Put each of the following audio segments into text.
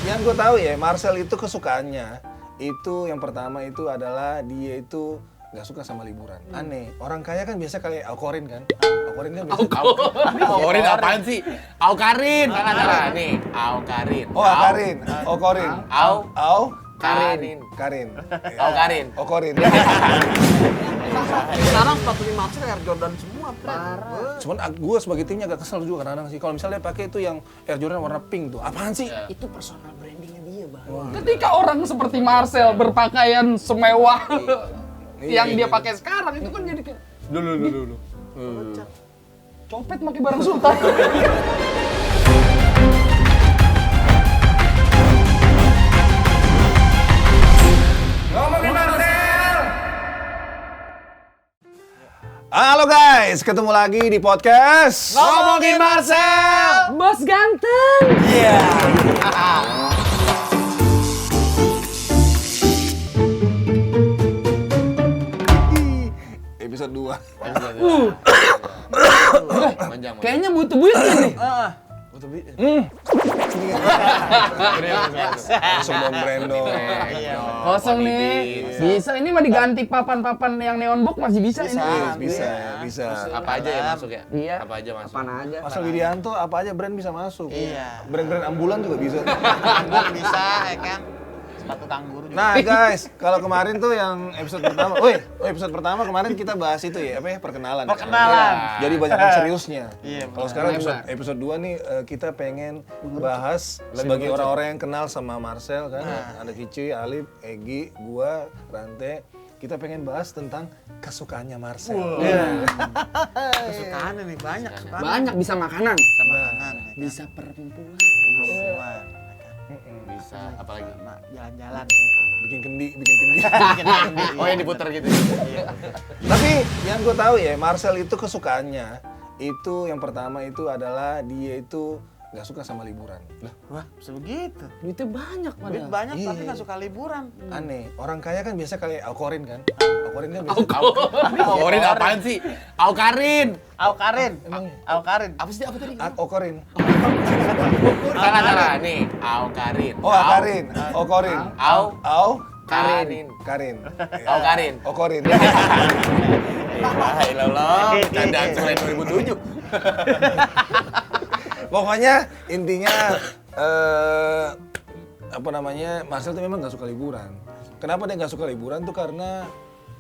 Yang gue tahu ya, Marcel itu kesukaannya itu yang pertama itu adalah dia itu nggak suka sama liburan. Aneh. Orang kaya kan biasa kayak Aukorin kan. Aukorin kan biasa. Aukorin apaan sih? Aukarin. Salah nih. Aukarin. Oh, Aukarin. Aukorin. Karin. Karin. Aukarin. Aukorin. Sekarang sepatunya Marcel Air Jordan semua, parah. Cuman gue sebagai timnya agak kesel juga kadang-kadang sih. Kalau misalnya pakai itu yang Air Jordan warna pink tuh, apaan sih? Itu personal brandingnya dia, Bang. Ketika orang seperti Marcel berpakaian semewah yang dia pakai sekarang itu kan jadi kayak Dulu. copet pakai barang sultan. Ngomongin Marcel! Halo guys, ketemu lagi di podcast Ngomongin Marcel. Bos ganteng. Iya. Episode 2. Panjang. Kayaknya butuh buitnya nih. Masuk dong Brando. Kosong nih. Bisa ini mah diganti papan-papan yang neon box masih bisa ini. Bisa. Apa aja ya masuk ya? Iya. Apa aja masuk? Apaan aja. Asal Widianto apa aja brand bisa masuk. Iya. Brand-brand ambulan juga bisa. Tanggur bisa, ya kan? Sepatu tanggur juga. Nah guys, kalau kemarin tuh yang episode pertama, episode pertama kemarin kita bahas itu ya, apa ya, perkenalan. Perkenalan. Jadi banyak yang seriusnya. Iya, Kalau benar. sekarang episode 2 nih kita pengen bahas sebagai orang-orang yang kenal sama Marcel kan. Ada Kici, Alip, Egi, gua, Rante. Kita pengen bahas tentang kesukaannya Marcel. Kesukaan nih banyak kesukaan. Banyak bisa makanan, Sama makanan. bisa perempuan. Perempuan. Bisa apalagi? Jalan-jalan. Bikin kendi. Oh yang diputar gitu. Tapi yang gue tahu ya, Marcel itu kesukaannya itu yang pertama itu adalah dia itu nggak suka sama liburan. Wah, bisa begitu. Duitnya banyak Duit padahal. banyak tapi Iya. nggak suka liburan. Aneh. Orang kaya kan biasa kayak Aukorin kan. Aukorin kan biasa. Aukarin apaan sih? Aukarin. Aukarin. Emang ya? Aukarin. Apa sih apa tadi? Aukorin. Salah nih. Aukarin. Oh, Aukarin. Aukorin. Karin. Karin. Aukarin. Aukorin. Ilah. Candaan sore 2007. Pokoknya intinya apa namanya, Marcel tuh memang nggak suka liburan. Kenapa dia nggak suka liburan tuh karena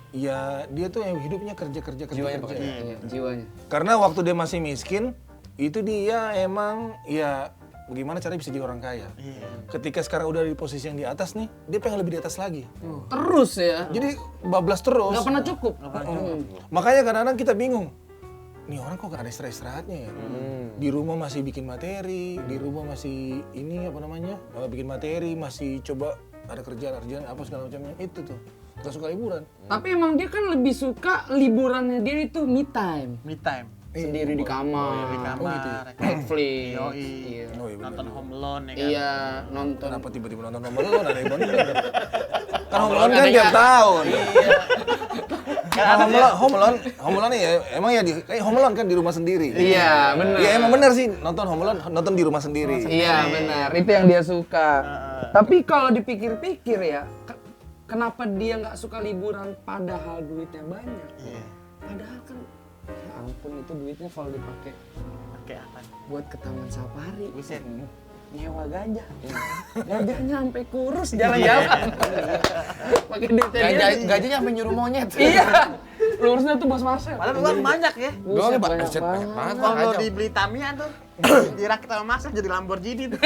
ya dia tuh yang hidupnya kerja. Jiwanya bekerja. Iya, jiwanya. Karena waktu dia masih miskin itu dia emang ya bagaimana caranya bisa jadi orang kaya. Ketika sekarang udah di posisi yang di atas nih, dia pengen lebih di atas lagi. Terus ya. Jadi bablas terus. Nggak pernah cukup. Makanya kadang-kadang kita bingung. Nih orang kok gak ada istirahatnya ya? Di rumah masih bikin materi, di rumah masih ini apa namanya? Bikin materi, masih coba ada kerjaan apa segala macamnya. Itu tuh. Gak suka liburan. Tapi emang dia kan lebih suka liburannya dia itu me time. Me time. Sendiri di kamar. Di kamar. gitu ya? Netflix. Yoi. Iya. Oh iya bener. Nonton Home Alone ya kan. Iya, nonton. Kenapa tiba-tiba nonton Home Alone? Ada yang bener. Kan Home Alone kan tiap tahun. Home Alone ya emang ya Home Alone kan di rumah sendiri. Iya, benar. Iya emang bener sih nonton Home Alone, nonton di rumah sendiri. Iya, benar. Itu yang dia suka. Tapi kalau dipikir-pikir ya, kenapa dia nggak suka liburan padahal duitnya banyak? Iya. Padahal kan, ya ampun itu duitnya kalau dipakai Pakai apa? buat ke taman safari. Buset. Nyewa gajah. Gajahnya sampai kurus jalan-jalan. Pakai duitnya dia. Gajahnya sampai nyuruh monyet. Iya. Lurusnya tuh Bos Marcel. Padahal uang banyak ya. Buset, banyak banyak banget. banget. Kalau dibeli Tamiya tuh dirakit sama Marcel jadi Lamborghini tuh.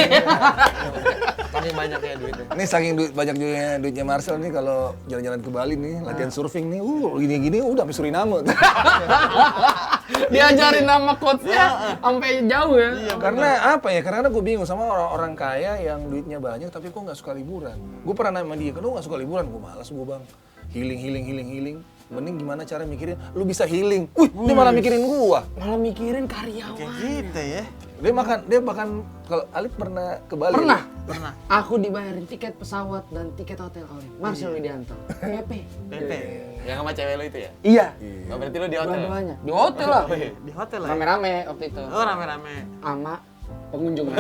Saking banyaknya duitnya. Ini saking banyak duitnya Marcel nih kalau jalan-jalan ke Bali nih, latihan surfing nih, gini-gini udah sampai Suriname. Diajarin nama coachnya sampai jauh ya. Karena apa ya? Karena gue bingung sama orang kaya yang duitnya banyak tapi kok nggak suka liburan. Gue pernah nanya sama dia, kenapa nggak suka liburan? Gue malas gue bang. Healing. Mending gimana cara mikirin, lu bisa healing. Dia malah mikirin gua. Malah mikirin karyawan. Kayak gitu ya. Dia bahkan kalau Alif pernah ke Bali. Pernah. Aku dibayarin tiket pesawat dan tiket hotel oleh Marcel Widianto. PP. PP. Yang sama cewek lo itu ya? Iya. Oh, berarti lo di hotel? Dua-duanya. Di hotel lah. Di hotel lah. Ya? Rame-rame waktu itu. Oh, rame-rame. Sama pengunjung.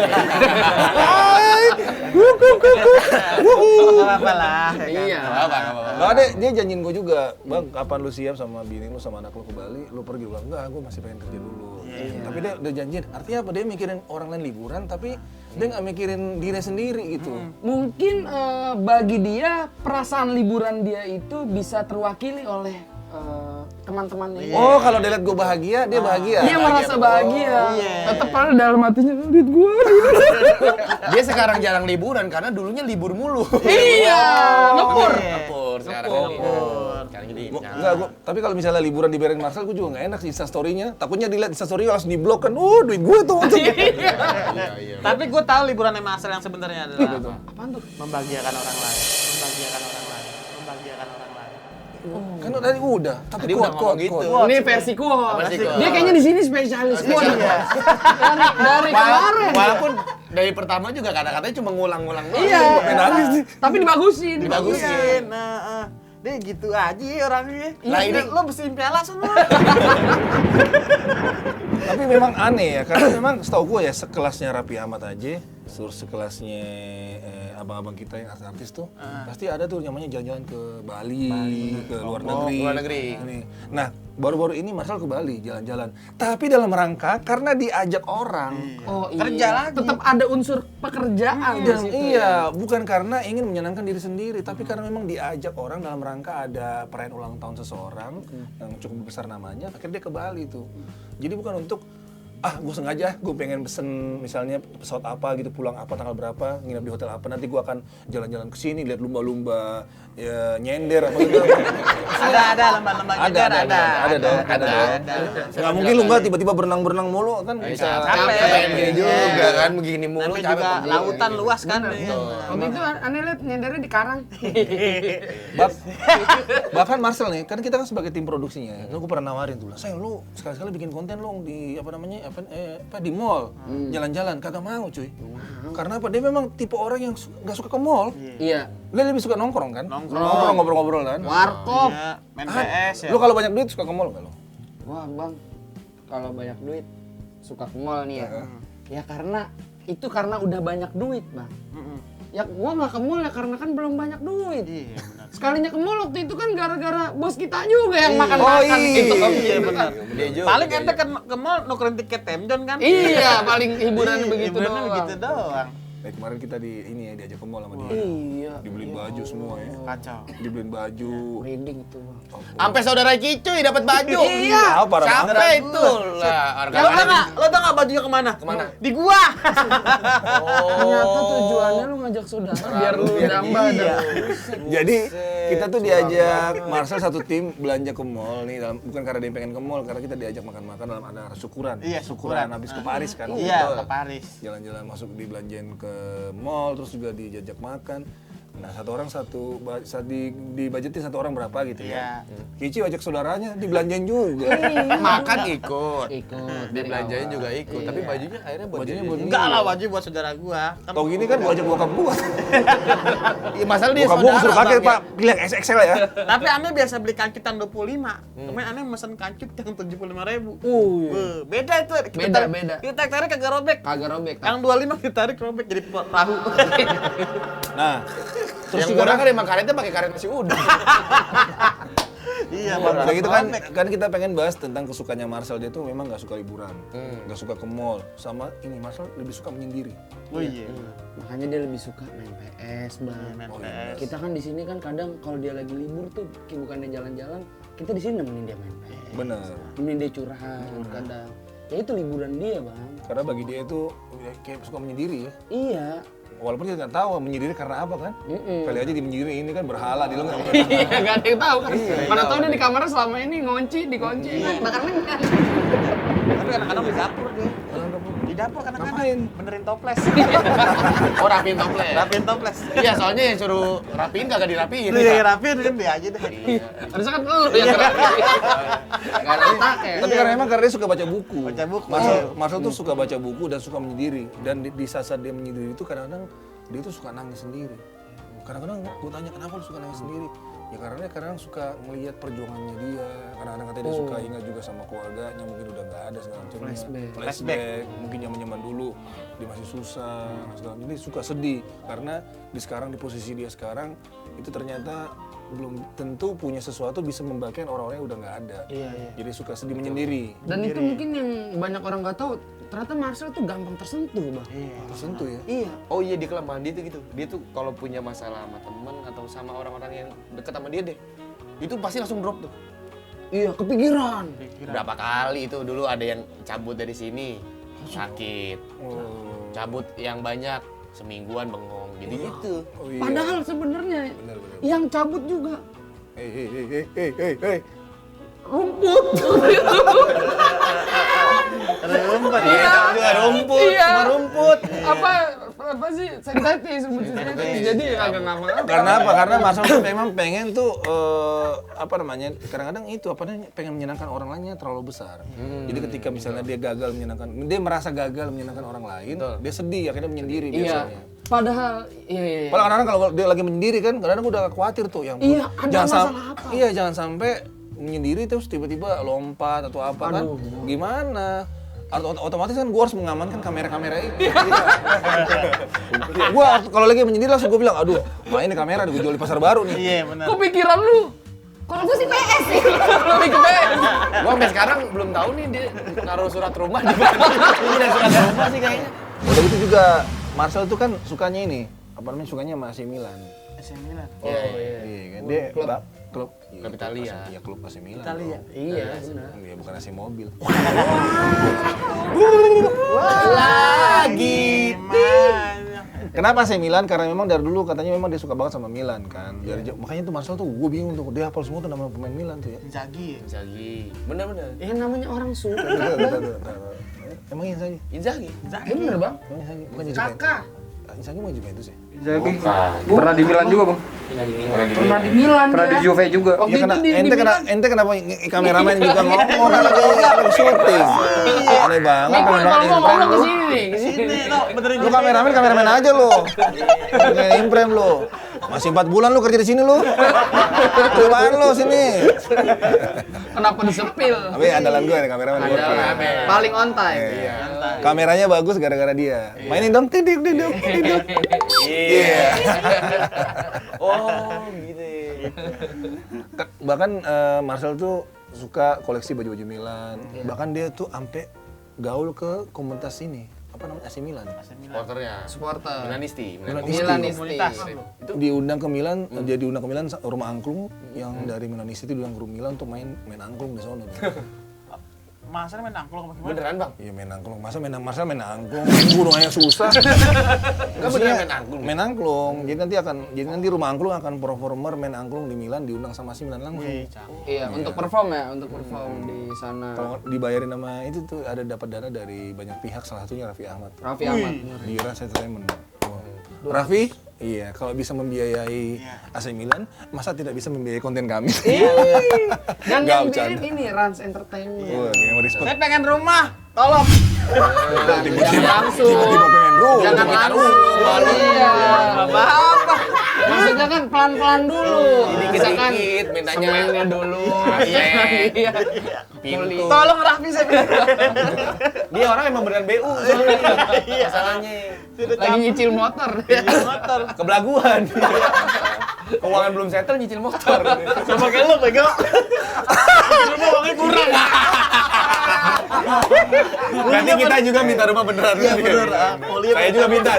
apa-apa lah. ya kan? Iya. Nggak apa-apa. Nggak ada, dia janjiin gue juga, bang kapan lu siap sama bini lu sama anak lu ke Bali, lu pergi. Gue enggak, gue masih pengen kerja dulu. Tapi dia udah janjiin, artinya apa? Dia mikirin orang lain liburan, tapi dia nggak mikirin diri sendiri gitu. Mungkin bagi dia perasaan liburan dia itu bisa terwakili oleh teman-temannya. Oh, kalau dia lihat gue bahagia, dia bahagia. Dia merasa bahagia. Iya. Tetap pada dalam hatinya duit gua. Dia sekarang jarang liburan karena dulunya libur mulu. Iya, ngepur. Ngepur sekarang libur. Sekarang jadi Enggak, tapi kalau misalnya liburan di Beren Marcel, gue juga nggak enak sih Instastory-nya. Takutnya dilihat Instastory langsung di-blok kan. Duit gue tuh. Iya. Tapi gue tahu liburannya Marcel yang sebenarnya adalah apa? Apaan tuh? Membahagiakan orang lain. Membahagiakan orang lain. Membahagiakan orang lain. Kan tadi udah, tapi Tadi udah ngomong gitu. Ini versi kuah. Versi kuah. Dia kayaknya di sini spesialis kuah. Dari kemarin. Walaupun dari pertama juga kata-katanya cuma ngulang-ngulang doang. Iya. Pengen nangis nih. Tapi dibagusin. Dibagusin. Nah, dia gitu aja orangnya. Lah, ini- lo bersihin piala semua. Tapi memang aneh ya, karena memang setahu gue ya sekelasnya Raffi Ahmad aja, sekelasnya abang-abang kita yang artis-artis tuh, pasti ada tuh namanya jalan-jalan ke Bali, ke luar negeri. luar negeri. Ini. Nah, baru-baru ini Marcel ke Bali jalan-jalan. Tapi dalam rangka karena diajak orang. Oh iya. Kerja lagi. Tetap ada unsur pekerjaan di Dan situ. iya, bukan karena ingin menyenangkan diri sendiri, tapi karena memang diajak orang dalam rangka ada perayaan ulang tahun seseorang yang cukup besar namanya, akhirnya dia ke Bali tuh. Jadi bukan untuk gue sengaja, gue pengen pesen misalnya pesawat apa gitu, pulang apa, tanggal berapa, nginep di hotel apa, nanti gue akan jalan-jalan ke sini, lihat lumba-lumba, ya, nyender apa gitu. Ada lomba-lomba nyender, ada dong. ada. Nggak mungkin lumba tiba-tiba berenang mulu kan bisa. Capek gini juga kan, begini mulu Tapi capek. juga pegel. lautan luas kan. Waktu itu aneh liat nyendernya di karang. Bahkan Marcel nih, kan kita kan sebagai tim produksinya, gue pernah nawarin tuh lah, sayang lu sekali-sekali bikin konten lu di di mall, jalan-jalan, kagak mau cuy. Karena apa? Dia memang tipe orang yang nggak suka ke mall. Iya. Dia lebih suka nongkrong kan? Nongkrong, ngobrol-ngobrol kan? Warkop. Iya, main PS ya. Lu kalau banyak duit suka ke mall nggak lo? Wah bang, kalau banyak duit suka ke mall nih ya. Ya karena udah banyak duit bang. Ya gua nggak ke mall ya karena kan belum banyak duit. Iya, benar. Sekalinya ke mall waktu itu kan gara-gara bos kita juga yang makan Oh, gitu. Iya benar. Dia juga. Paling ente ke mall nukerin tiket Temjon kan? Iya, paling hiburan begitu Hiburannya doang. begitu doang. Kemarin kita diajak ke mall sama dia. Iya. Dibeliin baju semua ya. Kacau. Dibeliin baju. Merinding itu bang. Sampai saudara Cicuy dapat baju. Iya, parah banget. Sampai itu lah. Lo tau nggak bajunya kemana? Kemana? Di gua. Ternyata tujuannya lu ngajak saudara biar lu nambah iya. Jadi kita tuh diajak Marcel satu tim belanja ke mall nih, bukan karena dia pengen ke mall, karena kita diajak makan-makan dalam ada syukuran. Iya, syukuran syukuran. habis ke Paris kan. Iya, ke Paris. Jalan-jalan masuk dibelanjain ke mall, terus juga dijajak makan. Nah, saat dibajetin satu orang berapa gitu ya. Kici ajak saudaranya dibelanjain juga. Makan ikut. Ikut. Dibelanjain juga ikut. Tapi bajunya akhirnya buat Bajunya dia. buat Enggak lah baju buat saudara gua. Kan Tau gini kan gua ajak bokap gua. Iya, masalah dia Bokap gua suruh pakai, Bang, Pak. Pilih yang XXL ya. Tapi aneh biasa beli kancut yang 25. Kemarin aneh mesen kancut yang 75.000. Beda itu. Beda. Kita tarik kagak robek. Kagak robek. Yang 25 ditarik robek jadi perahu. Nah, terus Yang juga murah kan emang karetnya pakai karet nasi udang. Iya, udah gitu kan kita pengen bahas tentang kesukaannya Marcel. Dia tuh memang nggak suka liburan, nggak suka ke mall. Sama ini Marcel lebih suka menyendiri. Oh iya. Makanya dia lebih suka main PS bang. Main PS. Kita kan di sini kan kadang kalau dia lagi libur tuh bukannya jalan-jalan, kita di sini nemenin dia main PS. Bener. Nemenin dia curhat kadang. Ya itu liburan dia bang. Karena bagi dia itu kayak suka menyendiri ya. Iya. Walaupun kita nggak tahu menyendiri karena apa kan. Kali aja di menyendiri ini kan berhala di lengan. Iya, gak ada yang tahu kan. Mana tahu dia di kamarnya selama ini dikunci. Bakar-bakar. Tapi kadang-kadang di dapur dia. Di dapur kadang-kadang Ngapain? benerin toples. Oh, rapiin toples. Rapiin toples. Iya, soalnya yang suruh rapiin kagak dirapiin. Iya, rapiin kan dia aja deh. Harusnya kan lu yang ngerapiin. Gak ada otak ya. Tapi karena memang karena dia suka baca buku. Baca buku. Marcel tuh suka baca buku dan suka menyendiri. Dan di saat dia menyendiri itu kadang-kadang dia tuh suka nangis sendiri. Kadang-kadang gue tanya kenapa lu suka nangis sendiri? Ya karena kadang suka ngelihat perjuangannya dia. Kadang-kadang katanya dia suka ingat juga sama keluarganya, mungkin udah nggak ada segala macam. Flashback. Mungkin zaman dulu dia masih susah, segala macam. Jadi suka sedih karena di posisi dia sekarang itu ternyata belum tentu punya sesuatu bisa membahagiakan orang-orang yang udah nggak ada. Jadi suka sedih menyendiri. Dan itu mungkin yang banyak orang nggak tahu, ternyata Marcel tuh gampang tersentuh, Bang. Tersentuh ya. Iya. Oh iya, di kelemahan dia tuh gitu. Dia tuh kalau punya masalah sama temen atau sama orang-orang yang deket sama dia deh, itu pasti langsung drop tuh. Iya, kepikiran. Berapa kali itu dulu ada yang cabut dari sini sakit, cabut yang banyak semingguan bengong, gitu-gitu. Oh, iya. Padahal sebenarnya yang cabut juga Hei. rumput. Rumput, Iya. cuma rumput. apa sih sintetis, rumput sintetis. Jadi agak nggak apa-apa. Karena apa? Karena Marcel tuh memang pengen tuh kadang-kadang itu pengen menyenangkan orang lainnya terlalu besar. Jadi ketika misalnya dia merasa gagal menyenangkan orang lain, dia sedih akhirnya menyendiri biasanya. Padahal iya. Padahal kadang-kadang kalau dia lagi menyendiri kan, kadang-kadang udah khawatir tuh yang Iya, ada masalah apa? Iya, jangan sampai menyendiri terus tiba-tiba lompat atau apa kan? Gimana? Otomatis kan gue harus mengamankan kamera-kamera itu. Gue kalau lagi menyendiri langsung gue bilang, aduh, ini kamera gue jual di pasar baru nih. Iya benar. Kepikiran lu. Kalau gue sih PS sih. Lebih ke PS. Gua sampai sekarang belum tahu nih dia naruh surat rumah di mana. Ini ada surat rumah sih kayaknya. Udah gitu juga Marcel tuh kan sukanya ini, sukanya sama AC Milan. AC Milan. Iya kan, dia klub Italia. Iya, klub AC Milan. Italia. Iya, benar. Iya, bukan AC mobil. Lagi. Kenapa AC Milan? Karena memang dari dulu katanya memang dia suka banget sama Milan kan. Makanya tuh Marcel tuh gue bingung tuh, dia hafal semua tuh nama pemain Milan tuh ya. Inzaghi. Inzaghi. Bener-bener. Ya namanya orang suka. Emang Inzaghi? Inzaghi. Bener, Bang. Emang Inzaghi bukan Juventus? Kakak. Inzaghi bukan Juventus ya? Inzaghi pernah di Milan juga, Bang. Pernah di Milan. Pernah di Juve juga. Waktu Ya itu ente kenapa kameramen juga ngomong kan lagi syuting. Aneh banget kameramen imprem ngomong ke lu. sini nih, ke sini. Ini lo benerin Lu kameramen aja lu. Jangan imprem lu. Masih 4 bulan lu kerja di sini lu. Apaan lu sini? Kenapa disepil? Tapi andalan gue nih kameramen gue. Paling on time. Iya. Kameranya bagus gara-gara dia. Mainin dong tiduk. Iya. Oh, gitu. Bahkan Marcel tuh suka koleksi baju-baju Milan. Bahkan dia tuh sampai gaul ke komunitas ini. Apa namanya? AC Milan. Supporternya. Supporter. Milanisti. Milanisti. Itu diundang ke Milan, rumah angklung yang dari Milanisti itu diundang ke Milan untuk main angklung di sono. Masa main angklung apa gimana? Beneran, Bang? Iya main angklung, masa main angklung, bunuh aja susah. Enggak beneran main angklung. Main angklung, jadi nanti rumah angklung akan performer main angklung di Milan diundang sama AC Milan langsung. Iya, untuk perform di sana. Kalau dibayarin sama itu tuh ada dapat dana dari banyak pihak, salah satunya Raffi Ahmad. Raffi Ahmad. Di Ras Entertainment. Raffi, iya kalau bisa membiayai AC Milan, masa tidak bisa membiayai konten kami? Dan Nggak yang bercanda. bikin ini Rans Entertainment. Wah, yang respect. Saya pengen rumah. Tolong. Jangan langsung. Tiba-tiba pengen rumah. Jangan langsung. Iya. Apa? Maksudnya kan pelan-pelan dulu. Dikit-dikit mintanya. Semennya dulu. Iya. Pintu. Tolong Raffi saya. Dia orang emang beneran BU soalnya. Masalahnya. Lagi nyicil motor. Motor. Kebelaguan. Keuangan belum settle nyicil motor. Sama kayak lu, Bego. Lu uangnya kurang. Berarti kita juga minta rumah beneran. Iya bener. Saya juga minta.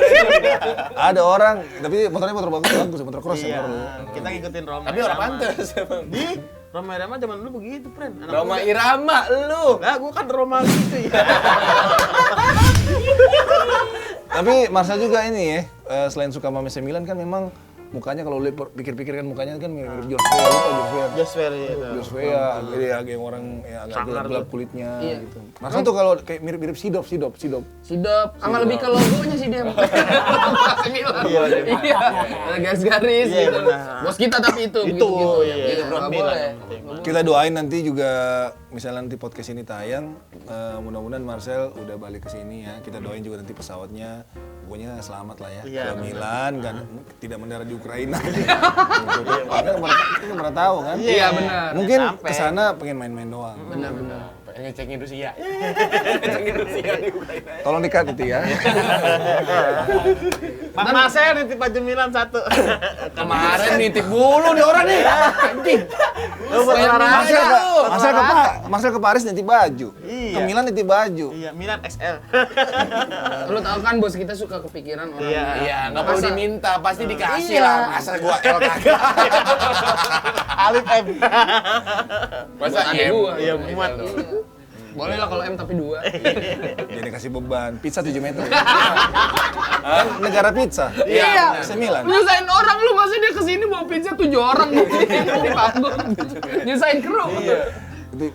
Ada orang, tapi motornya motor bagus, motor cross Iya. ya. baru. Kita ngikutin Roma. Tapi orang pantes emang. Di Roma Irama zaman dulu begitu, Pren. Anak Roma muda. Irama lu. Lah, gua kan Roma gitu ya. Tapi Marcel juga ini ya, selain suka sama AC Milan kan memang mukanya kalau lu pikir-pikir kan mukanya kan mirip George Weah, lupa George Weah. Just very itu. George Weah, agak yang orang ya, agak Sangar gelap tuh. kulitnya Iya. gitu. Marcel tuh kalau kayak mirip Sidop. Sidop. Sama lebih ke logonya sih dia. Masih Milan. Iya. Ada garis-garis Iya, gitu. benar. Bos kita tapi itu. Itu, Gitu. iya. Gitu, Bro, nggak Milan. boleh. Kita doain nanti juga misalnya nanti podcast ini tayang, mudah-mudahan Marcel udah balik ke sini ya. Kita doain juga nanti pesawatnya pokoknya selamat lah ya Iya, ke benar. Milan kan tidak mendarat di Ukraina. Kita nggak pernah tahu kan. Iya benar. Mungkin sampai. kesana pengen main-main doang. Benar. Ngecekin Rusia. Ngecekin Rusia di Ukraina. Tolong dikat itu ya. Mas Marcel nitip baju Milan 1. Kemarin nitip mulu nih orang nih. Anjing. Lu buat olahraga. Marcel ke Paris nitip baju. Iya. Ke Milan nitip baju. Iya, Milan XL. Lu tahu kan bos kita suka kepikiran orang. Iya. Iya, nggak perlu Masa- diminta, pasti dikasih Iya. lah. Masa gua L kagak. Alif M. Masa Buat M? gua. Iya, muat. Boleh lah kalau M tapi 2. Jadi kasih beban. Pizza 7 meter. Kan negara pizza. Iya. AC Milan. Nyusahin orang lu, masa dia kesini bawa pizza 7 orang di panggung. Nyusahin kru.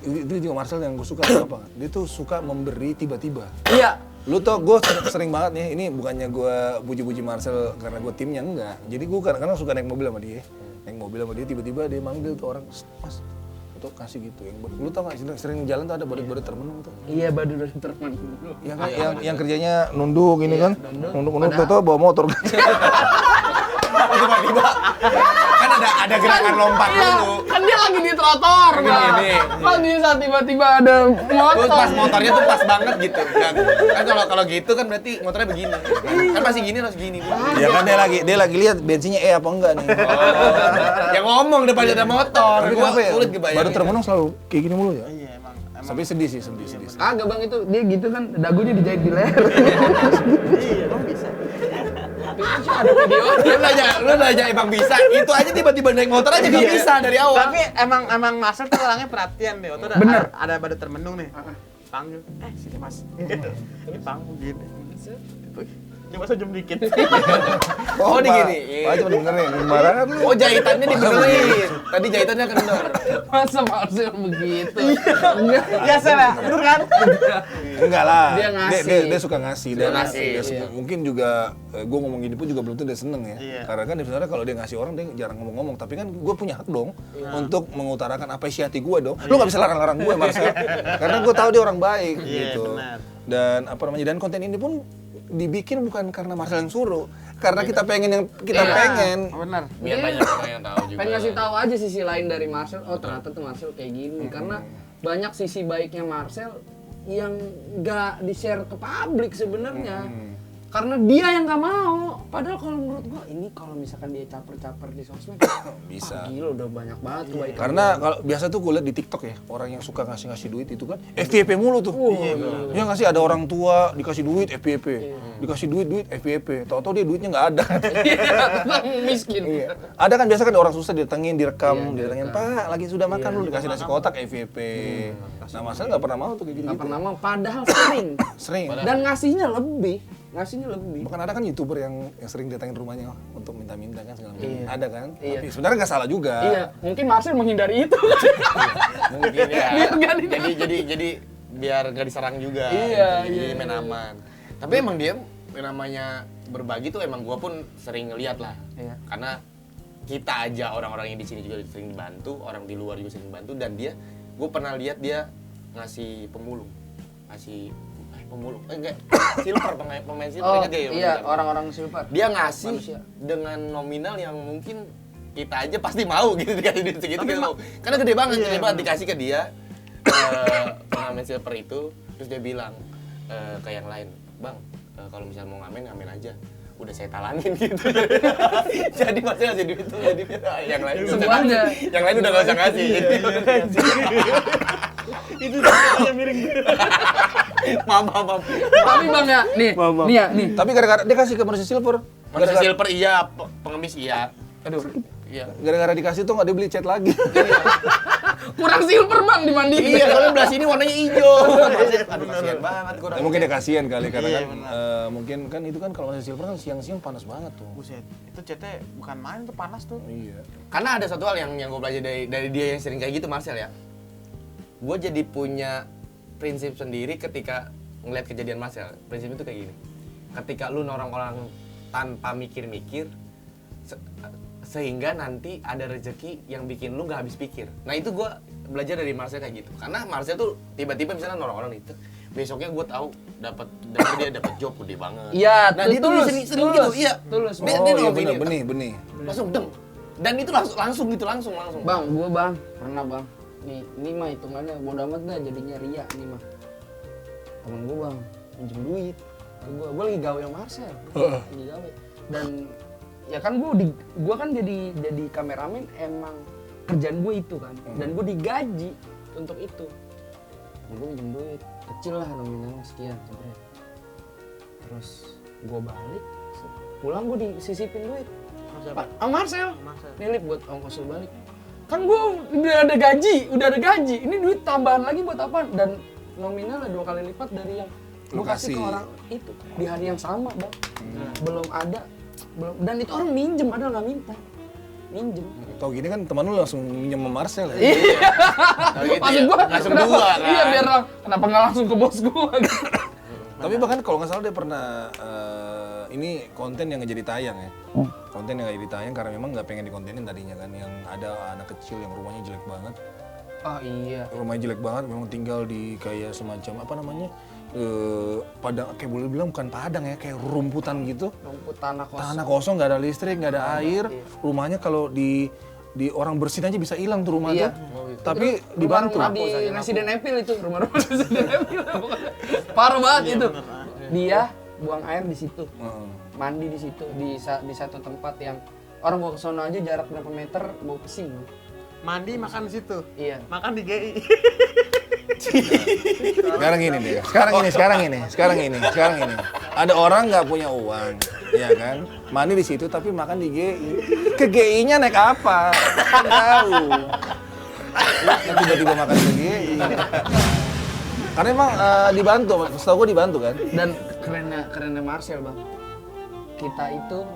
Itu juga Marcel yang gue suka apa? Dia tuh suka memberi tiba-tiba. Iya. Lu tau gue sering banget nih, ini bukannya gue puji-puji Marcel karena gue timnya, enggak. Jadi gue kadang-kadang suka naik mobil sama dia. Naik mobil sama dia, tiba-tiba dia manggil tuh orang, Mas, untuk kasih gitu. Lu tau gak, sering jalan tuh ada badut-badut termenung tuh. Iya, badut termen. Yang kerjanya nunduk ini kan, nunduk tuh bawa motor. Tiba-tiba kan ada gerakan lompat Iya, dulu. kan dia lagi di trotoar, Bang. Gini. Pas di saat tiba-tiba ada Terus motor. pas motornya tuh pas banget gitu. Kan kalau gitu kan berarti motornya begini. Kan pasti gini harus gini. Ya kan dia lagi lihat bensinnya apa enggak nih. Yang ngomong depan ada motor. Tapi Gua kenapa ya? sulit kebayang. Baru termenung selalu kayak gini mulu ya. Iya, emang. Tapi sedih sih. Agak Bang itu, dia gitu kan dagunya dijahit di leher. Iya, emang bisa. Ada video. Lu nanya emang bisa, itu aja tiba-tiba naik motor aja gak bisa dari awal. Tapi emang Marcel tuh orangnya perhatian deh. Waktu Bener. ada badut termenung nih. Panggil, sini Mas. Ini panggung gini. Coba sejam dikit. Oh, digini. Pak cuma dengerin, sembarangan lu. Oh, jahitannya dibenerin. Tadi jahitannya kendor. Masa Marcel begitu? Enggak. Biasa lah, bener kan? Enggak lah. Dia ngasih. Dia suka ngasih. Dia ngasih, Dia suka. Mungkin juga gue ngomong gini pun juga belum tentu dia seneng ya. Iya. Karena kan sebenarnya kalau dia ngasih orang dia jarang ngomong-ngomong. Tapi kan gue punya hak dong untuk mengutarakan apresiasi gue dong. Lu nggak bisa larang-larang gue Marcel. Karena gue tahu dia orang baik Iya, gitu. benar. Dan apa namanya? Dan konten ini pun dibikin bukan karena Marcel yang suruh. Karena kita pengen yang kita pengen. Bener. Biar banyak orang yang tahu juga. Pengen ngasih tahu aja sisi lain dari Marcel. Oh ternyata tuh Marcel kayak gini. Karena banyak sisi baiknya Marcel yang nggak di-share ke publik sebenarnya. Karena dia yang nggak mau. Padahal kalau menurut gua ini kalau misalkan dia caper-caper di sosmed, Bisa. gila udah banyak banget kebaikan. Karena kalau biasa tuh gue liat di TikTok ya, orang yang suka ngasih duit itu kan FYP mulu tuh. Iya nggak sih, ada orang tua dikasih duit FYP, dikasih duit FYP, tahu-tahu dia duitnya nggak ada. Miskin. Iya. Ada kan biasa kan orang susah didatengin, direkam, didatengin, Pak lagi sudah makan lu dikasih nasi kotak FYP. Nah Marcel nggak pernah mau tuh kayak gitu. Nggak pernah mau. Padahal sering. Sering. Dan ngasihnya lebih. Bahkan ada kan YouTuber yang sering datangin rumahnya untuk minta-minta kan segala macam. Iya. Ada kan? Iya. Tapi sebenarnya nggak salah juga. Iya, mungkin Marcel menghindari itu. Mungkin ya. Biar nggak di- jadi biar nggak diserang juga. Iya, Jadi iya. main aman. Tapi emang dia yang namanya berbagi tuh emang gua pun sering ngeliat lah. Iya. Karena kita aja orang-orang yang di sini juga sering dibantu, orang di luar juga sering dibantu, dan dia, gue pernah lihat dia ngasih pemulung, enggak, silver, pemain silver, Oh, ingat gak ya? iya, orang-orang silver. Dia ngasih Manusia. dengan nominal yang mungkin kita aja pasti mau gitu, dikasih duit segitu kita mau. Karena gede banget dikasih ke dia pengamen silver itu, terus dia bilang ke yang lain, Bang, kalau misalnya mau ngamen aja. Udah saya talangin gitu. Jadi masih ngasih duit tuh, jadi yang lain Semuanya. yang lain udah gak usah ngasih. Itu yang miring. Maaf. Tapi Bang ya, nih. Tapi gara-gara dia kasih ke manusia silver. Manusia silver iya, pengemis iya. Aduh, iya. Gara-gara dikasih tuh nggak dia beli cat lagi. Kurang silver Bang dimandiin. Iya, soalnya belah sini warnanya hijau. Aduh, kasihan banget kurang. Ya, mungkin dia kasihan kali karena Iya, kan mungkin kan itu kan kalau manusia silver kan siang-siang panas banget tuh. Buset, itu chatnya bukan main tuh, panas tuh. Iya. Karena ada satu hal yang gue belajar dari dia yang sering kayak gitu, Marcel ya. Gue jadi punya prinsip sendiri ketika ngeliat kejadian Marcel. Prinsip itu kayak gini. Ketika lu nolong orang tanpa mikir-mikir, sehingga nanti ada rezeki yang bikin lu nggak habis pikir. Nah itu gue belajar dari Marcel kayak gitu. Karena Marcel tuh tiba-tiba misalnya nolong orang itu, besoknya gue tahu dapat dia dapat job gede banget. Iya, nah dia tuh sering tulus. gitu, iya. Tulus. Dia Oh iya doang bener, gini, benih. langsung deng. Dan itu langsung gitu, langsung. Bang, pernah bang. Ini mah hitungannya bodo amat dah jadinya ria nih mah. Temen gue bang, pinjem duit. Gue lagi gawe sama Marcel. Lagi gawe. Dan ya kan gue kan jadi kameramen emang kerjaan gue itu kan. Dan gue digaji untuk itu. Gue pinjem duit, kecil lah nominalnya sekian sebenarnya. Terus gue balik, pulang gue disisipin duit. Marcel. Nilip buat ongkos lu balik. Kan gue udah ada gaji. Ini duit tambahan lagi buat apa? Dan nominalnya 2 kali lipat dari yang gue kasih ke orang itu di hari yang sama, bang. Belum ada, dan itu orang minjem, padahal nggak minta. Minjem. Tau gini kan teman lu langsung minjem sama Marcel ya? Iya. Gitu Maksud ya, gue, langsung 2 kan. Iya, biar kenapa nggak langsung ke bos gue? Tapi bahkan kalau nggak salah dia pernah ini konten yang nggak jadi tayang ya. Konten yang nggak jadi tayang karena memang nggak pengen dikontenin tadinya kan. Yang ada anak kecil yang rumahnya jelek banget. Oh iya. Rumahnya jelek banget, memang tinggal di kayak semacam apa namanya? Padang, kayak boleh bilang bukan padang ya, kayak rumputan gitu. Rumput tanah kosong. Tanah kosong, nggak ada listrik, nggak ada air. Rumahnya kalau di orang bersin aja bisa hilang tuh rumah Iya. tuh. Tapi dibantu. Rumah di Resident Evil itu, rumah-rumah Resident Evil. Parah banget itu. Dia buang air di situ, mandi di situ, di satu tempat yang orang mau ke sono aja jarak berapa meter mau pesing. Mandi makan di situ. Iya. Makan di GI. Sekarang ini. Ada orang nggak punya uang, ya kan? Mandi di situ tapi makan di GI. Ke GI-nya naik apa? Nggak tahu. Tiba-tiba makan ke GI. Karena emang dibantu, setahu gue dibantu kan? Dan kerennya Marcel, bang. Kita itu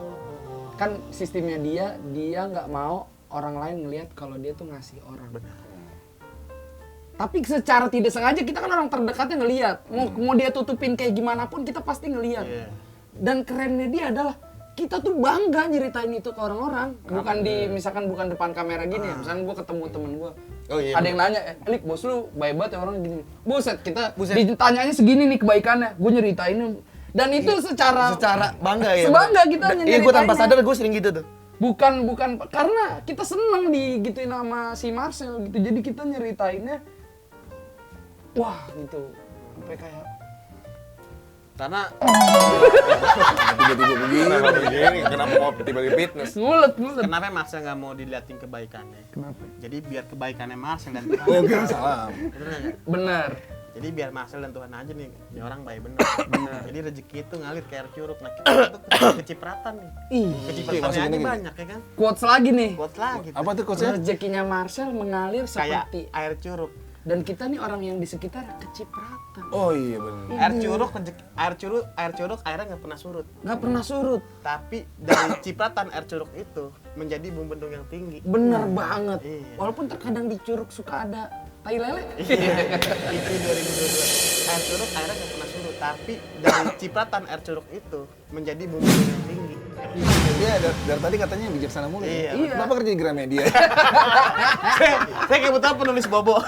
kan sistemnya dia nggak mau orang lain ngelihat kalau dia tuh ngasih orang. Tapi secara tidak sengaja kita kan orang terdekatnya ngelihat. Mau dia tutupin kayak gimana pun kita pasti ngelihat. Dan kerennya dia adalah kita tuh bangga nyeritain itu ke orang-orang. Misalkan bukan depan kamera gini ya. Misalkan gue ketemu temen gue. Oh, iya, ada yang nanya, Lik bos lu baik banget ya orang gini. Buset, ditanyanya segini nih kebaikannya. Gue nyeritainin. Dan itu secara bangga ya. Sebangga kita Iya, nyeritainnya. gue tanpa sadar gue sering gitu tuh. Bukan karena kita seneng digituin sama si Marcel gitu. Jadi kita nyeritainnya wah gitu. Sampai kayak Karena Tiba-tiba begini. Kenapa mau tiba-tiba fitness? ngulet. kenapa Marcel nggak mau diliatin kebaikannya? Kenapa? Jadi biar kebaikannya Marcel dan Tuhan. Oh, kira salah. Bener nggak? Bener. Jadi biar Marcel dan Tuhan aja nih, ini orang baik bener. Jadi rezeki itu ngalir kayak air curug. Nah kita tuh kecipratan nih. Ih, Kecipratannya masukin aja lagi. banyak ya kan? quotes lagi nih. Buat lagi. Apa tuh coachnya? Rezekinya Marcel mengalir Kayak seperti air curug. dan kita nih orang yang di sekitar kecipratan. Oh iya benar. Air curug airnya nggak pernah surut. Nggak pernah surut. Tapi dari cipratan air curug itu menjadi bendung yang tinggi. Bener banget. Iya. Walaupun terkadang di curug suka ada tai lele. Itu 2022. Air curug airnya nggak pernah surut. Tapi dari cipratan air curug itu menjadi bendung yang tinggi. Dia dari tadi katanya bijaksana mulu. ya? Iya. Kenapa kerja di Gramedia? Saya kebetulan penulis bobo.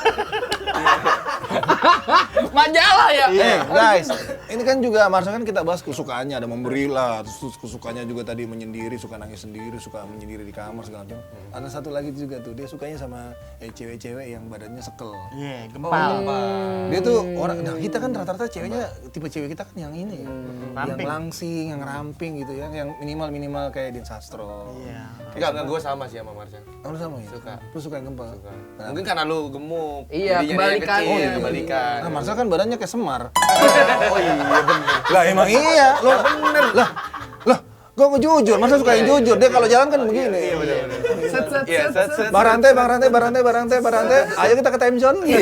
Majalah ya. Guys, ini kan juga Marcel kan kita bahas kesukaannya, ada memberi lah, terus kesukaannya juga tadi menyendiri, suka nangis sendiri, suka menyendiri di kamar segala macam. Ada satu lagi juga tuh, dia sukanya sama cewek-cewek yang badannya sekel. Iya, gempal. Dia tuh orang, nah kita kan rata-rata ceweknya, tipe cewek kita kan yang ini ya, yang Ramping. langsing, yang ramping gitu ya, yang minimal kayak Dian Sastro. Iya. Enggak, gue sama sih sama Marcel. Oh, lu sama ya? Suka. Lu suka yang gempal? Suka. Nah, Mungkin karena lu gemuk. Iya, jadinya dia kebalikan. kecil, Oh, iya. kebalikan. Nah, Marcel kan badannya kayak Semar. Oh iya bener. Lah emang iya, lo bener. Lah, gua mau jujur, Marcel suka yang jujur. Dia kalau jalan kan begini. Iya bener. Set. Iya, set. Bang Rantai. Ayo kita ke time zone. Iya.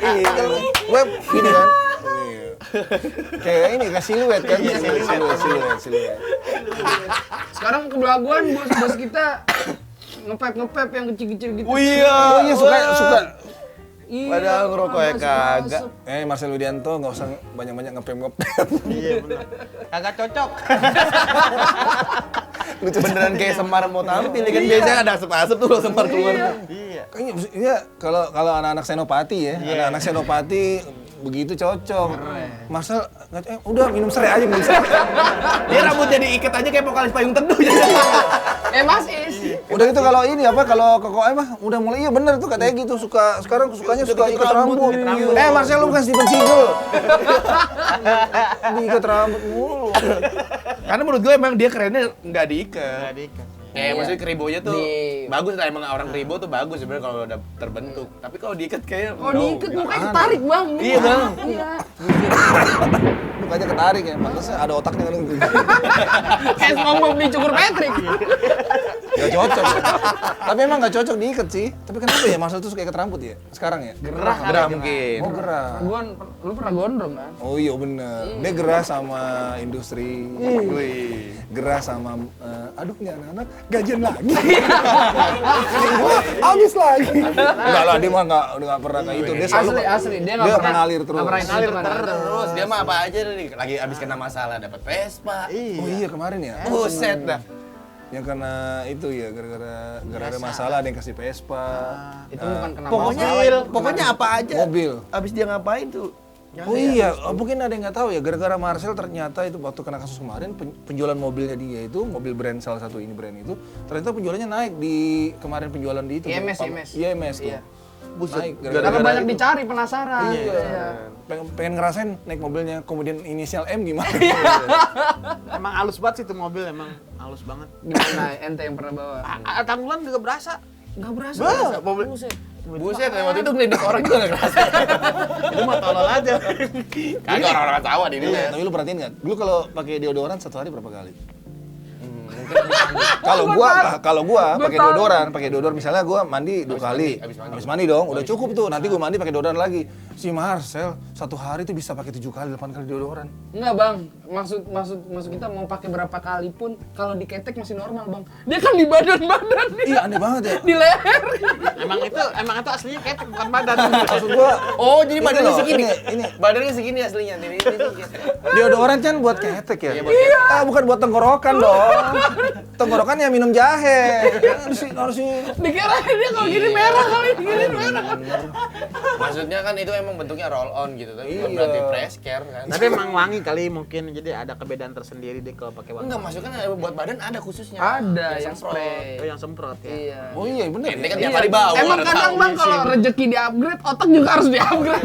Iya. Web gini kan. Iya. Kayak ini kayak siluet kan. Siluet. Sekarang kebelaguan bos kita ngepep yang kecil-kecil gitu. Oh iya. Oh iya suka. Iya, Padahal ngerokok ya kagak. Marcel Widianto nggak usah banyak ngepep. Iya benar. Kagak cocok. beneran kayak Semar mau tampil kan biasanya ada asap-asap tuh kalau Semar keluar. Iya. Kayaknya iya kalau anak-anak senopati ya, anak-anak senopati begitu cocok. Marcel udah minum serai aja minum serai. Dia rambutnya diikat aja kayak vokalis Payung Teduh. Mas Is. Udah gitu kalau ini apa kalau Koko mah udah mulai iya bener tuh katanya gitu sukanya suka ikat rambut. Marcel lu bukan Steven Seagal. Diikat rambut mulu. Karena menurut gue emang dia kerennya nggak diikat. Nggak diikat. Kayak maksudnya keribonya tuh Di- bagus lah, emang orang keribo tuh bagus sebenarnya kalau udah terbentuk. Tapi kalau diikat kayak Oh diikat mukanya ketarik bang. Iya, Bang. Iya. Mukanya ketarik ya, pantasnya ada otaknya kan. Kayak SpongeBob dicukur Patrick. Gak cocok. Tapi emang gak cocok diikat sih. Tapi kenapa ya Marcel tuh suka ikat rambut ya? Sekarang ya? gerah mungkin. Oh gerah. Lu pernah gondrong kan? Oh iya bener. Dia gerah sama industri. Wih. Gerah sama, aduh nih anak-anak gajian lagi. Wah, habis lagi. Enggak lah, dia mah nggak pernah kayak itu. Dia selalu Asli dia dia akan ngalir terus. Nggak pernah ngalir Terus dia mah apa aja nih, lagi abis kena masalah dapat Vespa. Oh iya kemarin ya. Buset dah. Yang kena itu ya gara-gara ada masalah ada yang kasih Vespa. Itu bukan kena Pokoknya masalah. pokoknya apa aja. Mobil. Abis dia ngapain tuh? Oh iya, mungkin ada yang nggak tahu ya, gara-gara Marcel ternyata itu waktu kena kasus kemarin penjualan mobilnya dia itu, mobil brand salah satu ini brand itu, ternyata penjualannya naik di kemarin penjualan di itu. IMS. IMS tuh. Iya. Naik Karena banyak dicari penasaran. Iya. pengen ngerasain naik mobilnya kemudian inisial M gimana? Emang halus banget sih itu mobil, emang halus banget. Gimana ente yang pernah bawa? Tanggulan juga berasa. Enggak berasa. Mobil. Buset, waktu itu ngelindas orang juga nggak kerasa. Itu mah tolol aja. Kagak orang-orang tawa di ini. Tapi lu perhatiin nggak? Lu kalau pakai deodoran satu hari berapa kali? Kalau gua pakai deodoran misalnya gua mandi 2 kali. Habis mandi dong, udah cukup tuh. Nanti gua mandi pakai deodoran lagi. Si Marcel satu hari tuh bisa pakai 7 kali, 8 kali deodoran. Enggak bang, maksud kita mau pakai berapa kali pun kalau diketek masih normal bang. Dia kan di badan Iya aneh banget ya. di leher. Emang itu aslinya ketek bukan badan. Maksud gua, Oh, jadi Ini badannya loh, segini. ini. Badannya segini aslinya. Ini. deodoran kan buat ketek ya? Iya, buat ketek. Bukan buat tenggorokan dong. Tenggorokan ya minum jahe. Harus Dikira dia kalau gini merah kali gini merah. Maksudnya kan itu emang bentuknya roll on gitu, tapi bukan Iya. berarti press care kan. Tapi emang wangi kali mungkin, jadi ada kebedaan tersendiri deh kalau pakai wangi. Enggak, maksudnya kan buat badan ada khususnya. Ada yang semprot. spray. Oh yang semprot ya. Iya. Oh iya bener Ente kan ya. tiap hari bawa. Emang udah kadang tahu. bang kalau rezeki di upgrade, otak juga harus di upgrade.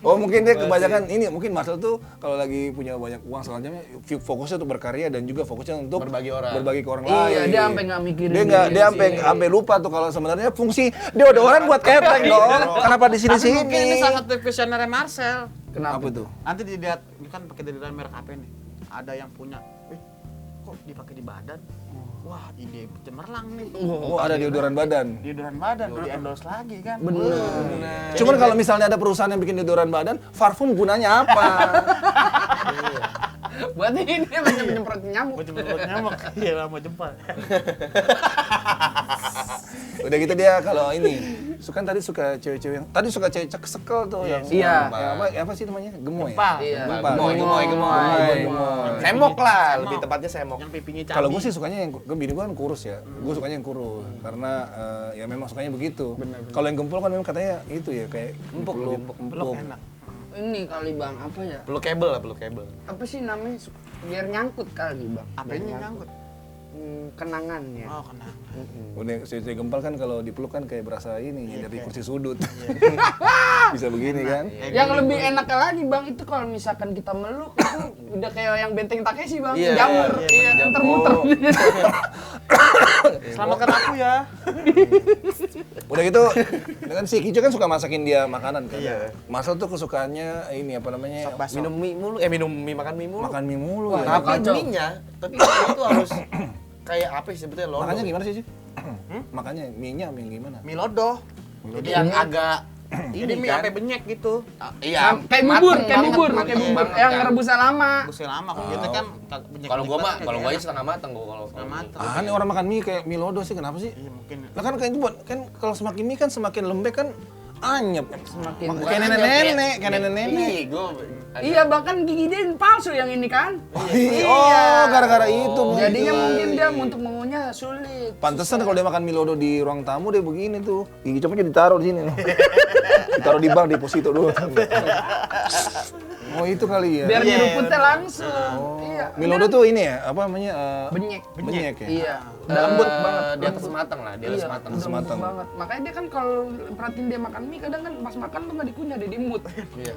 Oh mungkin dia kebanyakan ini, mungkin Marcel tuh kalau lagi punya banyak uang selanjutnya fokusnya untuk berkarya dan juga fokusnya untuk Berbagi orang. Berbagi ke orang Iya, lain. dia sampai nggak mikirin Dia dirinya sampai lupa tuh kalau sebenarnya fungsi deodoran buat ketek dong. Kenapa di Tapi mungkin ini sini-sini? salah satu visionernya Marcel. Apa tuh? Nanti dilihat, ini kan pakai deodoran merek apa nih? Ada yang punya, kok dipakai di badan? Wah, ide cemerlang nih. Oh, ada deodoran badan. Deodoran badan, di endorse lagi kan? Bener. Cuman kalau misalnya ada perusahaan yang bikin deodoran badan, parfum gunanya apa? Buat ini menyemprot nyamuk. Mau jemput nyamuk, iya mau jempol. Udah gitu dia kalau ini, tadi suka cewek-cewek yang tadi suka cewek cek-sekel tuh yang Iya. yang apa sih namanya? Gemoy. Gempal. Iya. Gemoy. Semok lah, lebih tepatnya semok. Yang pipinya cabi. Kalau gue sih sukanya yang bini gue kan kurus ya. Gue sukanya yang kurus karena ya memang sukanya begitu. Kalau yang gempol kan memang katanya itu ya kayak empuk. peluk enak. Ini kali bang, apa ya? Perlu kabel lah, perlu kabel. Apa sih namanya? Biar nyangkut kali bang. Apanya nyangkut? Kenangannya. Oh, kenang. Udah cewek gempal kan kalau dipeluk kan kayak berasa ini dari kursi sudut. Bisa begini kan? Yang lebih enak lagi bang itu kalau misalkan kita meluk itu udah kayak yang benteng Takeshi bang, Iya, jamur, iya, iya, muter-muter. Selamatkan aku ya. Udah gitu, dengan si Kijo kan suka masakin dia makanan kan. Iya. Marcel tuh kesukaannya ini apa namanya? Minum mie mulu, makan mie mulu. Makan mie mulu ya. Tapi kacau. mie-nya, tapi itu harus kayak apa sih sebetulnya lodo. Makannya gimana sih, Ci? Makannya mie-nya yang gimana? Milodo. Jadi yang agak Jadi mie sampai benyek gitu. Iya, Kayak bubur, kayak bubur yang ngerebusnya lama. Busnya lama kok gitu kan benyek. Kalau gua mah, kalau gua aja setengah matang gua kalau setengah matang. Aneh orang makan mie kayak mie lodo sih, kenapa sih? Iya mungkin. Lah kan kayak itu buat kan kalau semakin mie kan semakin lembek kan anyep. Semakin Kayak nenek-nenek, kayak nenek-nenek. Ih, gua Iya, bahkan gigi dia palsu yang ini kan. Oh, gara-gara itu. Jadinya mungkin dia untuk mengunyah sulit. Pantesan kalau dia makan Milodo di ruang tamu dia begini tuh. Gigi cepetnya ditaruh di sini nih. Ditaruh di bank deposito dulu. Oh, itu kali ya. Biar nyeruputnya langsung. Iya. Milodo tuh ini ya, apa namanya? Benyek. Benyek ya. Iya. lembut banget. Di atas matang lah, di atas Iya, matang. udah Sematang. lembut banget. Makanya dia kan kalau perhatiin dia makan mie kadang kan pas makan tuh nggak dikunyah, dia dimut. Iya.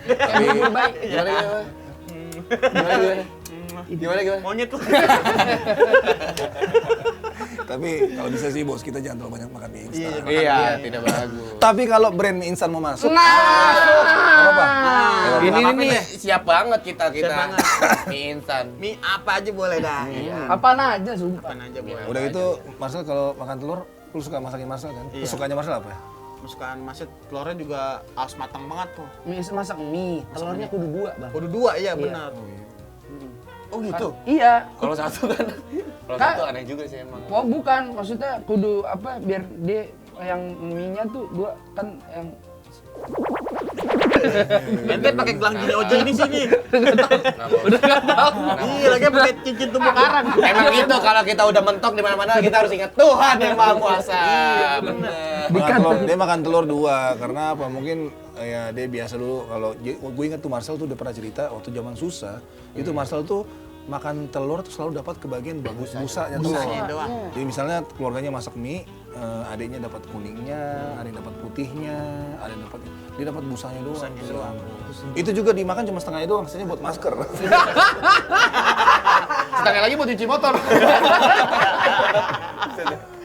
Kayak bubur baik. Gimana gimana? Gimana? Gimana? Monyet tuh. Tapi kalau bisa sih bos, kita jangan terlalu banyak makan mie instan. Iya, tidak bagus. Tapi kalau brand mie instan mau masuk, Nah, apa? Ini nih siap banget kita. Siap banget. Mie instan. Mie apa aja boleh dah. apaan aja sumpah. Apaan aja boleh. Udah gitu, Marcel kalau makan telur, lu suka masakin Marcel kan? Iya. Kesukaannya Marcel apa ya? Masukan maset telurnya juga harus matang banget tuh. Mie masak mie, telurnya kudu 2, Bang. Udah 2 iya benar. Oh gitu. Iya. Kalau satu kan, kalau Kak. satu aneh juga sih emang. Oh bukan, maksudnya kudu apa biar dia yang mie-nya tuh 2 kan yang Ente pakai gelang gini ojo ini sini. udah enggak tahu. Iya, lagi pakai cincin tumbuh karang. Emang gitu kalau kita udah mentok di mana-mana kita harus ingat Tuhan yang Maha Kuasa. Bener. Dia makan telur 2 karena apa? Mungkin ya dia biasa dulu kalau gue ingat tuh Marcel tuh udah pernah cerita waktu zaman susah itu Marcel tuh makan telur tuh selalu dapat kebagian bagus busanya telur. Busanya doang. Jadi misalnya keluarganya masak mie, adiknya dapat kuningnya, ada yang dapat putihnya, ada yang dapat dia dapat busanya doang. Itu juga dimakan cuma setengahnya doang, sisanya buat masker. Setengah lagi mau cuci motor.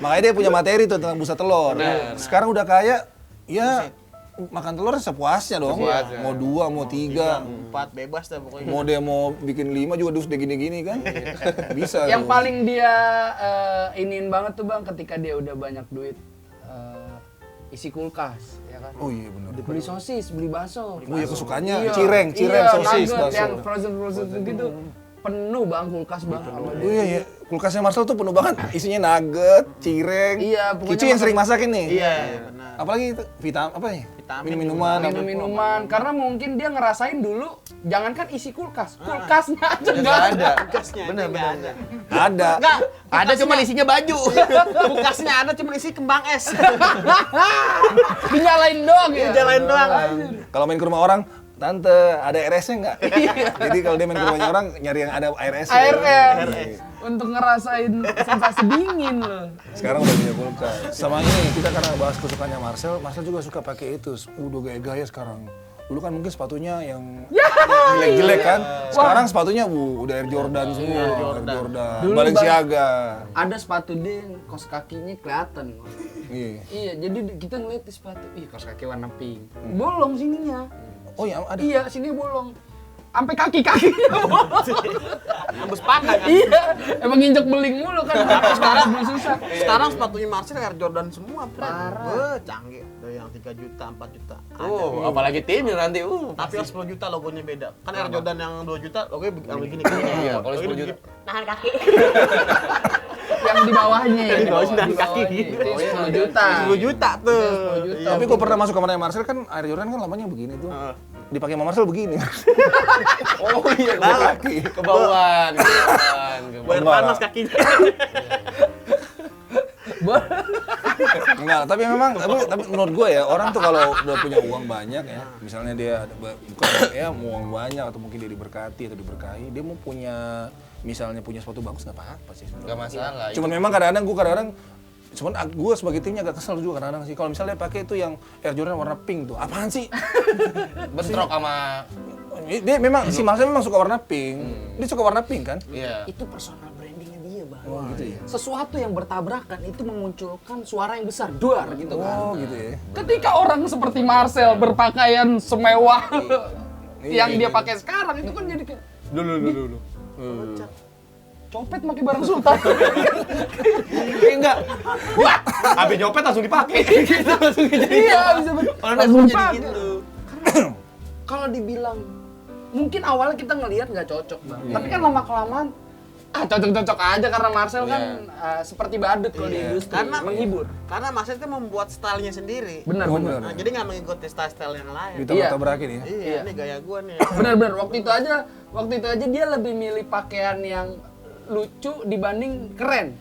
Makanya dia punya materi tuh tentang busa telur. Sekarang udah kaya, ya makan telur sepuasnya dong. Sepuasnya. Mau 2, mau 3. 4 bebas dah pokoknya. Mau dia mau bikin 5 juga dus dia gini-gini kan. Bisa. Yang tuh. paling dia iniin banget tuh Bang ketika dia udah banyak duit isi kulkas ya kan. Oh iya benar. Beli sosis, beli bakso. Oh iya kesukaannya Iya. cireng, Iya, sosis, nugget bakso. yang frozen gitu. Penuh Bang kulkas Bang sama Oh dia. iya, kulkasnya Marcel tuh penuh banget. Isinya nugget, cireng. Iya, pokoknya Kicu yang sering masakin nih. Iya, benar. Apalagi itu apa nih? Vitamin. Minum-minuman. Minum-minuman karena mungkin dia ngerasain dulu jangankan isi kulkas, kulkasnya aja Nggak enggak ada. Kulkasnya Bener, nggak bener. ada. Ada. Enggak, Ada cuma isinya baju. kulkasnya ada cuma isi kembang es. Dinyalain doang ya. Jalain doang. Kalau main ke rumah orang, tante ada RS-nya nggak? Jadi kalau dia main ke rumahnya orang nyari yang ada RS. ARS untuk ngerasain sensasi dingin loh. Sekarang udah punya kulkas. Sama ini kita karena bahas kesukaannya Marcel juga suka pakai itu. Udah gaya-gaya sekarang. Dulu kan mungkin sepatunya yang jelek-jelek kan. Sekarang sepatunya udah Air Jordan semua. Air Jordan. Dulu Balenciaga. Ada sepatu dia yang kaos kakinya kelihatan. Iya. Iya, jadi kita ngeliat di sepatu, ih kaos kaki warna pink. Bolong sininya. Oh iya ada. Iya, sini bolong. Sampai kaki-kakinya bolong. Nembus pandang kan. Iya, emang nginjek beling mulu kan. Sekarang belum susah. Sekarang sepatunya Marcel Air Jordan semua, Parah. Canggih. Ada yang 3 juta, 4 juta. Oh, apalagi timnya nanti. Tapi yang 10 juta logonya beda. Kan Air Jordan yang 2 juta logonya begini. Iya, kalau 10 juta. Nahan kaki. Yang di bawahnya ya. Di bawah sendal Di kaki. bawahnya. Itu 10 juta. 10 juta tuh. 10 juta. Tapi gue pernah masuk kamarnya Marcel kan Air Jordan kan lamanya begini tuh. Dipakai sama Marcel begini. Oh iya, Kaki. kebauan. Biar panas kakinya. Enggak, tapi memang tapi menurut gue ya orang tuh kalau udah punya uang banyak ya, misalnya dia ada bukan ya uang banyak atau mungkin dia diberkati atau diberkahi, dia mau punya misalnya punya sepatu bagus nggak apa-apa sih sebenarnya. Nggak masalah. Cuman memang kadang-kadang cuman gue sebagai timnya agak kesel juga kadang-kadang sih kalau misalnya pakai itu yang Air Jordan warna pink tuh apaan sih? bentrok sama Dia memang si Marcel memang suka warna pink. Dia suka warna pink kan? iya. Itu personal brandingnya dia, Bang. Oh gitu ya. Sesuatu yang bertabrakan itu memunculkan suara yang besar, duar gitu kan. Oh gitu ya. Ketika orang seperti Marcel berpakaian semewah yang dia pakai sekarang itu kan jadi kayak Dulu. copet pakai barang sultan. Enggak. Wah, habis nyopet langsung dipakai. Gitu langsung jadi. Iya, bisa Orang langsung langsung jadi pakai. gitu. Kalau dibilang mungkin awalnya kita ngelihat nggak cocok, Bang. Tapi kan lama kelamaan cocok-cocok aja karena Marcel kan seperti badut kalau di industri. Karena menghibur. Karena Marcel itu membuat stylenya sendiri. Benar. Nah, jadi nggak mengikuti style-style yang lain. Ditabrak-tabrakin ya. Iya, ini gaya gua nih. Benar. Waktu itu aja dia lebih milih pakaian yang lucu dibanding keren.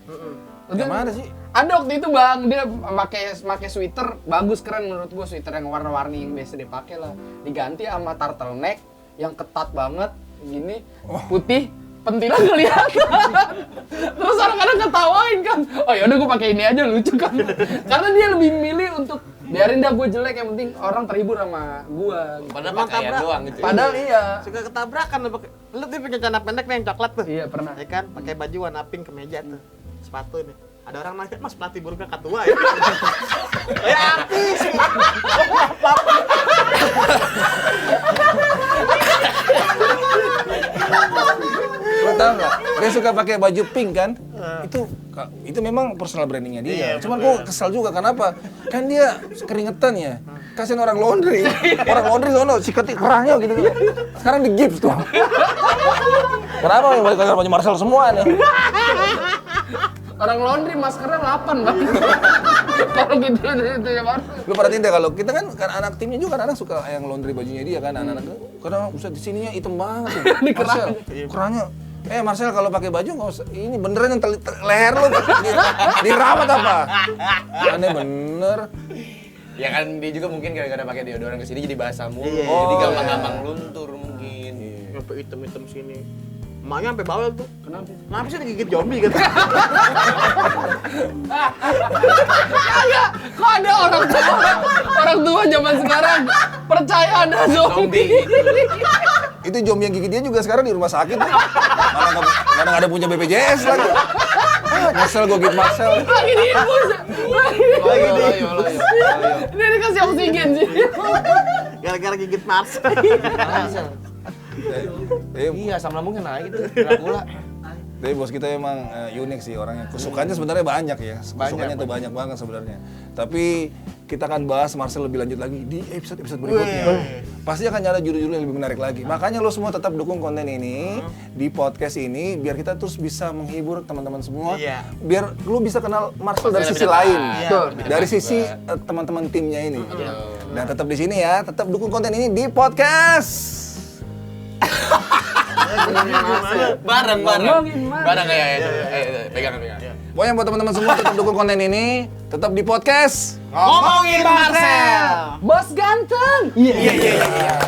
Yang mana sih? Ada waktu itu Bang, dia pakai sweater bagus keren menurut gua, sweater yang warna-warni yang biasa dipakai lah. Diganti sama turtleneck yang ketat banget gini, putih, pentilan kelihatan. Terus orang-orang ketawain kan. Oh yaudah gua pakai ini aja lucu kan. Karena dia lebih milih untuk biarin dah gue jelek, yang penting orang terhibur sama gua. Padahal pakaian doang gitu. Padahal iya. Suka ketabrakan lu tuh punya celana pendek nih yang coklat tuh. Iya pernah. Ya kan, pakai baju warna pink kemeja tuh. Sepatu nih. Ada orang nanya, "Mas, pelatih burungnya katua ya?" Ya artis. Lo tau nggak? Dia suka pakai baju pink kan? Itu memang personal brandingnya dia. Iya, Cuman gue kesal juga, kenapa? Kan dia keringetan ya. Kasihin orang laundry. Orang laundry sono sikati kerahnya gitu. Sekarang di gips tuh. Kenapa yang balik baju Marcel semua nih? Orang laundry maskernya 8 Bang. Kalau gitu ya Marcel. Lu perhatiin deh, kalau kita kan anak timnya juga anak suka yang laundry bajunya dia kan, anak-anak karena bisa di sininya hitam banget tuh. Di Marcel, kerahnya. Marcel kalau pakai baju nggak usah, ini beneran yang leher lu dirawat apa? Aneh bener. Ya kan dia juga mungkin gara-gara pakai deodoran kesini jadi basah mulu. Iya. Jadi gampang-gampang luntur mungkin. Sampai hitam-hitam sini. Emaknya sampai bawel tuh. Kenapa? Kenapa sih digigit zombie gitu? Kagak, kok ada orang tua zaman sekarang percaya ada zombie. Itu zombie yang gigit dia juga sekarang di rumah sakit. Mana nggak ada punya BPJS lagi. Marcel, gue gigit Marcel. Lagi diinfus. Ayo. Ini dikasih oksigen sih. Gara-gara gigit Marcel. Iya, asam lambungnya naik itu. Dracula. Tapi bos kita emang unik sih orangnya. Kusukannya sebenarnya banyak ya. Kusukannya tuh banyak banget sebenarnya. Tapi kita akan bahas Marcel lebih lanjut lagi di episode berikutnya. Pasti akan ada judul-judul yang lebih menarik lagi. Makanya lo semua tetap dukung konten ini di podcast ini biar kita terus bisa menghibur teman-teman semua. Iya. Biar lo bisa kenal Marcel dari Lebih sisi dekat. lain. Iya, Dari sisi teman-teman timnya ini. Dan tetap di sini ya, tetap dukung konten ini di podcast. Bareng. Ngomongin mana? Bareng ya. Pegang. Pokoknya buat teman-teman semua tetap dukung konten ini, tetap di podcast. Ngomongin Marcel. Bos ganteng. Iya.